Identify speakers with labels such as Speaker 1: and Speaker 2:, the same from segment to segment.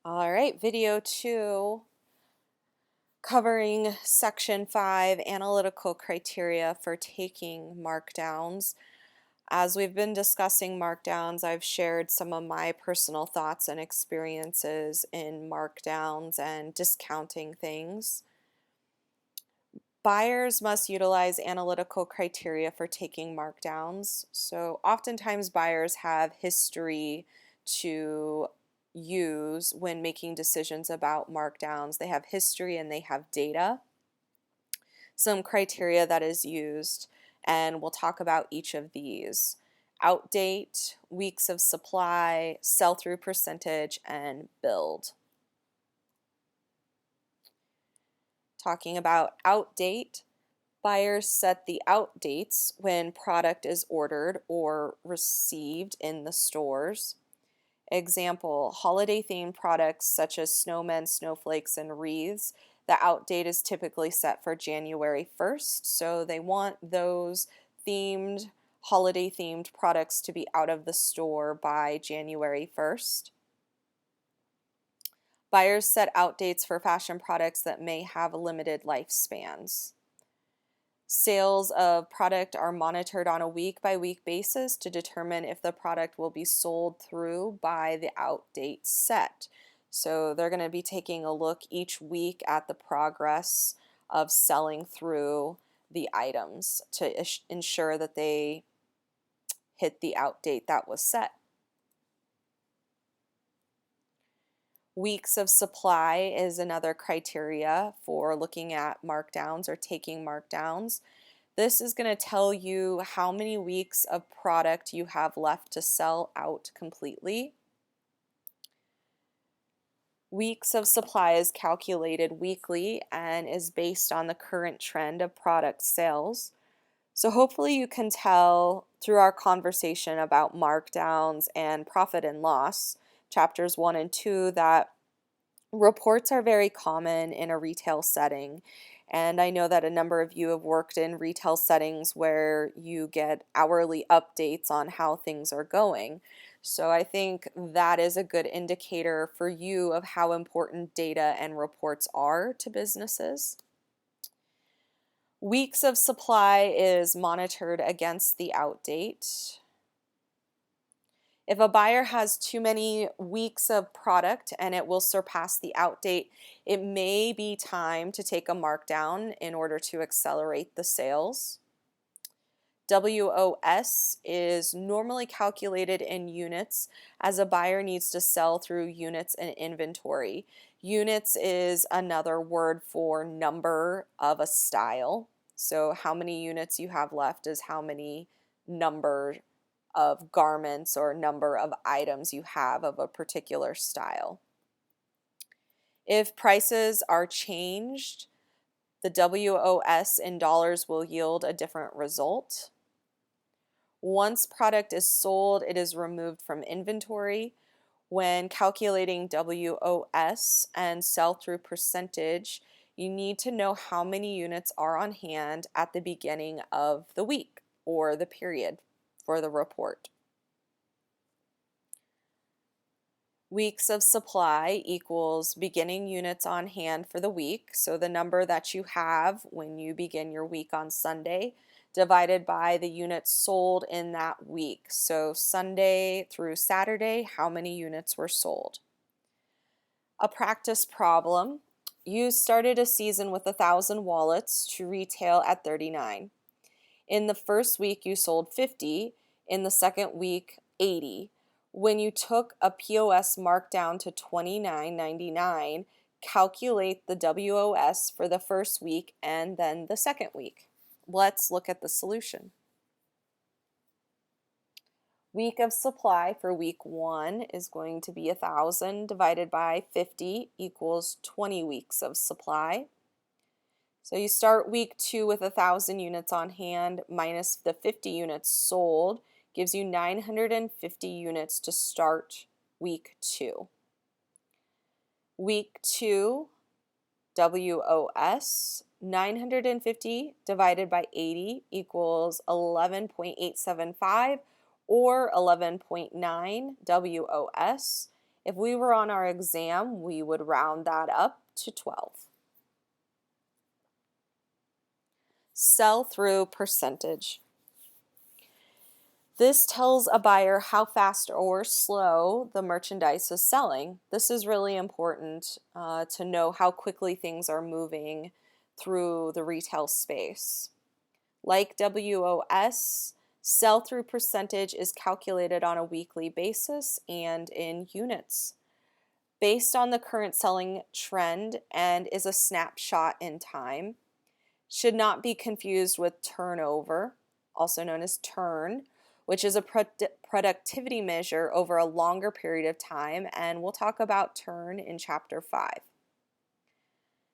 Speaker 1: All right, video 2 covering section 5 analytical criteria for taking markdowns. As we've been discussing markdowns, I've shared some of my personal thoughts and experiences in markdowns and discounting things. Buyers must utilize analytical criteria for taking markdowns. So oftentimes buyers have history to use when making decisions about markdowns. They have history and they have data. Some criteria that is used, and we'll talk about each of these. Outdate, weeks of supply, sell-through percentage, and build. Talking about outdate, buyers set the out dates when product is ordered or received in the stores. Example, holiday themed products such as snowmen, snowflakes, and wreaths. The out date is typically set for January 1st, so they want those holiday themed products to be out of the store by January 1st. Buyers set out dates for fashion products that may have limited lifespans. Sales of product are monitored on a week-by-week basis to determine if the product will be sold through by the out date set. So they're going to be taking a look each week at the progress of selling through the items to ensure that they hit the out date that was set. Weeks of supply is another criteria for looking at markdowns or taking markdowns. This is going to tell you how many weeks of product you have left to sell out completely. Weeks of supply is calculated weekly and is based on the current trend of product sales. So hopefully you can tell through our conversation about markdowns and profit and loss, chapters 1 and 2, that reports are very common in a retail setting. And I know that a number of you have worked in retail settings where you get hourly updates on how things are going. So I think that is a good indicator for you of how important data and reports are to businesses. Weeks of supply is monitored against the out date. If a buyer has too many weeks of product and it will surpass the out date, it may be time to take a markdown in order to accelerate the sales. WOS is normally calculated in units, as a buyer needs to sell through units and inventory. Units is another word for number of a style. So how many units you have left is how many number of garments or number of items you have of a particular style. If prices are changed, the WOS in dollars will yield a different result. Once product is sold, it is removed from inventory. When calculating WOS and sell-through percentage, you need to know how many units are on hand at the beginning of the week or the period for the report. Weeks of supply equals beginning units on hand for the week, so the number that you have when you begin your week on Sunday, divided by the units sold in that week. So Sunday through Saturday, how many units were sold? A practice problem. You started a season with 1,000 wallets to retail at 39. In the first week, you sold 50. In the second week, 80. When you took a POS markdown to $29.99, calculate the WOS for the first week and then the second week. Let's look at the solution. Week of supply for week 1 is going to be 1,000 divided by 50 equals 20 weeks of supply. So you start week 2 with 1,000 units on hand minus the 50 units sold gives you 950 units to start week 2. Week 2 WOS 950 divided by 80 equals 11.875 or 11.9 WOS, If we were on our exam, we would round that up to 12. Sell-through percentage. This tells a buyer how fast or slow the merchandise is selling. This is really important to know how quickly things are moving through the retail space. Like WOS, sell-through percentage is calculated on a weekly basis and in units. Based on the current selling trend and is a snapshot in time. Should not be confused with turnover, also known as turn, which is a productivity measure over a longer period of time, and we'll talk about turn in Chapter 5.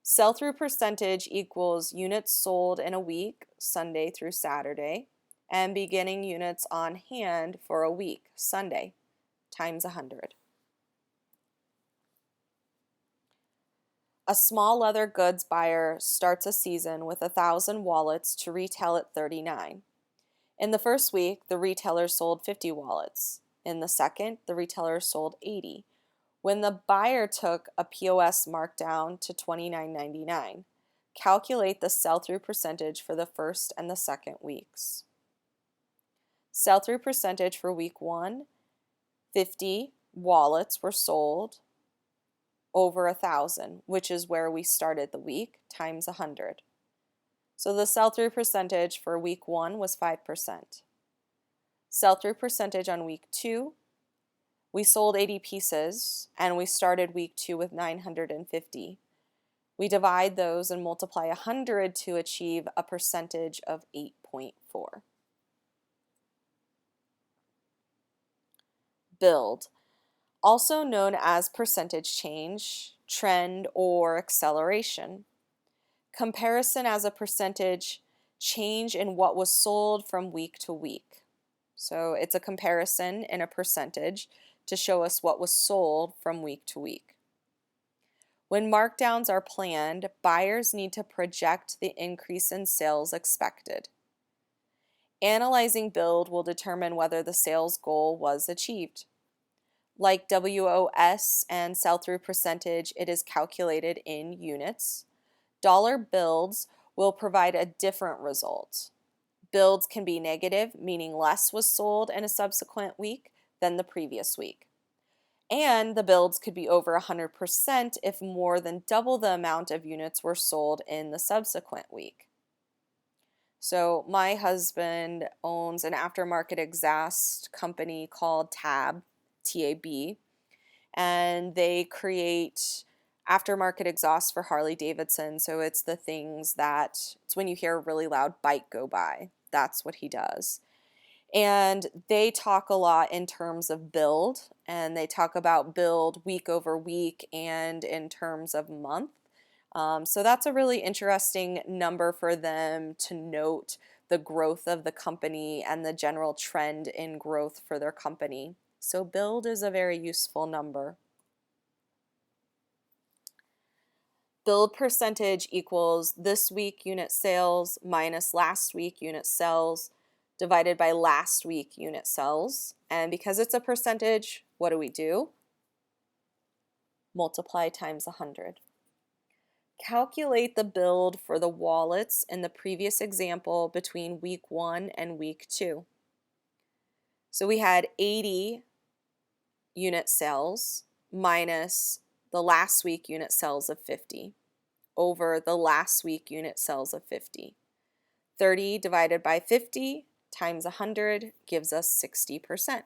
Speaker 1: Sell-through percentage equals units sold in a week, Sunday through Saturday, and beginning units on hand for a week, Sunday, times 100. A small leather goods buyer starts a season with 1,000 wallets to retail at 39. In the first week, the retailer sold 50 wallets. In the second, the retailer sold 80. When the buyer took a POS markdown to $29.99, calculate the sell-through percentage for the first and the second weeks. Sell-through percentage for week 1, 50 wallets were sold over 1,000, which is where we started the week, times 100. So the sell-through percentage for week 1 was 5%. Sell-through percentage on week 2, we sold 80 pieces and we started week 2 with 950. We divide those and multiply 100 to achieve a percentage of 8.4. Build, also known as percentage change, trend, or acceleration. Comparison as a percentage change in what was sold from week to week. So it's a comparison in a percentage to show us what was sold from week to week. When markdowns are planned, buyers need to project the increase in sales expected. Analyzing build will determine whether the sales goal was achieved. Like WOS and sell-through percentage, it is calculated in units. Dollar builds will provide a different result. Builds can be negative, meaning less was sold in a subsequent week than the previous week. And the builds could be over 100% if more than double the amount of units were sold in the subsequent week. So my husband owns an aftermarket exhaust company called TAB, T-A-B, and they create aftermarket exhaust for Harley Davidson. So it's the things that, it's when you hear a really loud bike go by. That's what he does. And they talk a lot in terms of build, and they talk about build week over week and in terms of month. So that's a really interesting number for them to note the growth of the company and the general trend in growth for their company. So build is a very useful number. Build percentage equals this week unit sales minus last week unit sales divided by last week unit sales. And because it's a percentage, what do? Multiply times 100. Calculate the build for the wallets in the previous example between week 1 and week 2. So we had 80 unit sales minus the last week unit sales of 50 over the last week unit sales of 50. 30 divided by 50 times 100 gives us 60%.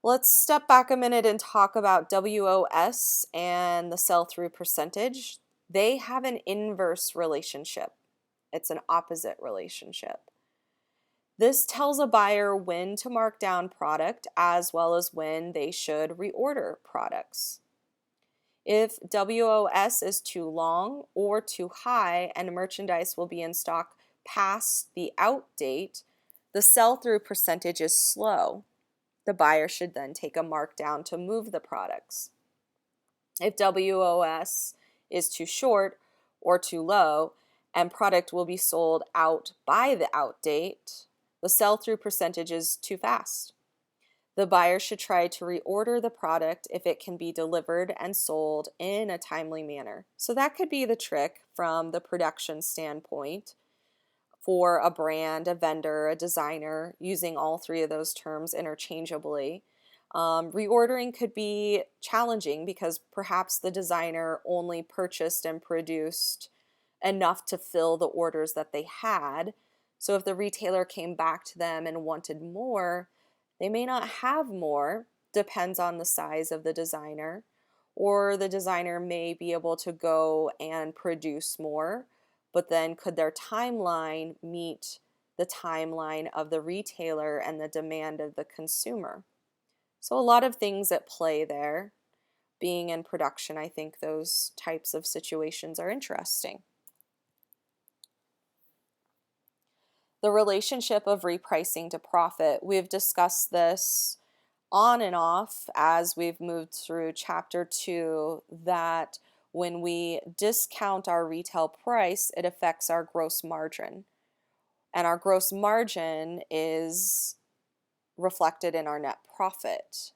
Speaker 1: Let's step back a minute and talk about WOS and the sell-through percentage. They have an inverse relationship. It's an opposite relationship. This tells a buyer when to mark down product as well as when they should reorder products. If WOS is too long or too high and merchandise will be in stock past the out date, the sell-through percentage is slow. The buyer should then take a markdown to move the products. If WOS is too short or too low and product will be sold out by the out date, the sell-through percentage is too fast. The buyer should try to reorder the product if it can be delivered and sold in a timely manner. So that could be the trick from the production standpoint for a brand, a vendor, a designer, using all three of those terms interchangeably. Reordering could be challenging because perhaps the designer only purchased and produced enough to fill the orders that they had. So if the retailer came back to them and wanted more, they may not have more, depends on the size of the designer, or the designer may be able to go and produce more, but then could their timeline meet the timeline of the retailer and the demand of the consumer? So a lot of things at play there. Being in production, I think those types of situations are interesting. The relationship of repricing to profit. We've discussed this on and off as we've moved through chapter 2, that when we discount our retail price, it affects our gross margin. And our gross margin is reflected in our net profit.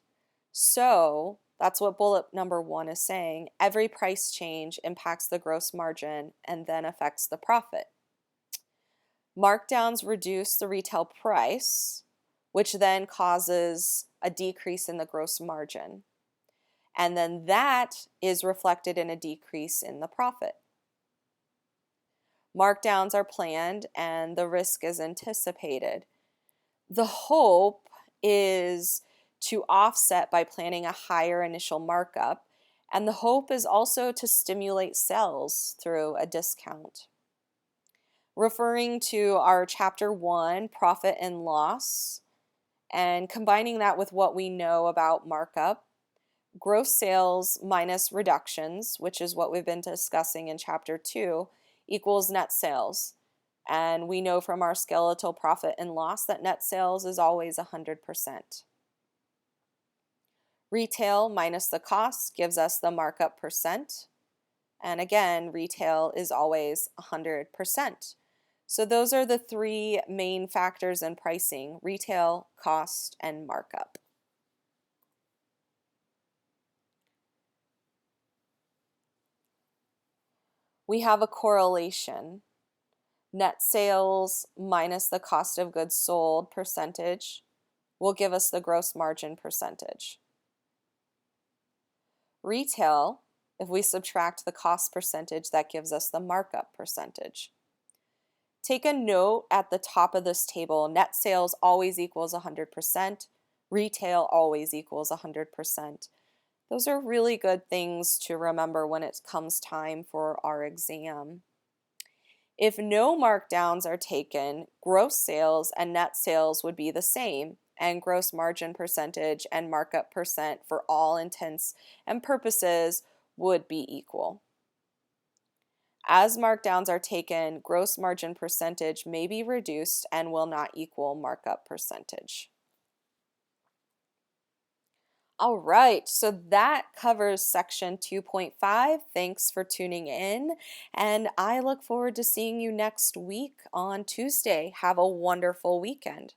Speaker 1: So that's what bullet number 1 is saying. Every price change impacts the gross margin and then affects the profit. Markdowns reduce the retail price, which then causes a decrease in the gross margin. And then that is reflected in a decrease in the profit. Markdowns are planned and the risk is anticipated. The hope is to offset by planning a higher initial markup, and the hope is also to stimulate sales through a discount. Referring to our chapter 1, profit and loss, and combining that with what we know about markup, gross sales minus reductions, which is what we've been discussing in chapter 2, equals net sales. And we know from our skeletal profit and loss that net sales is always 100%. Retail minus the cost gives us the markup percent. And again, retail is always 100%. So those are the 3 main factors in pricing: retail, cost, and markup. We have a correlation. Net sales minus the cost of goods sold percentage will give us the gross margin percentage. Retail, if we subtract the cost percentage, that gives us the markup percentage. Take a note at the top of this table: net sales always equals 100%, retail always equals 100%. Those are really good things to remember when it comes time for our exam. If no markdowns are taken, gross sales and net sales would be the same, and gross margin percentage and markup percent for all intents and purposes would be equal. As markdowns are taken, gross margin percentage may be reduced and will not equal markup percentage. All right, so that covers section 2.5. Thanks for tuning in, and I look forward to seeing you next week on Tuesday. Have a wonderful weekend.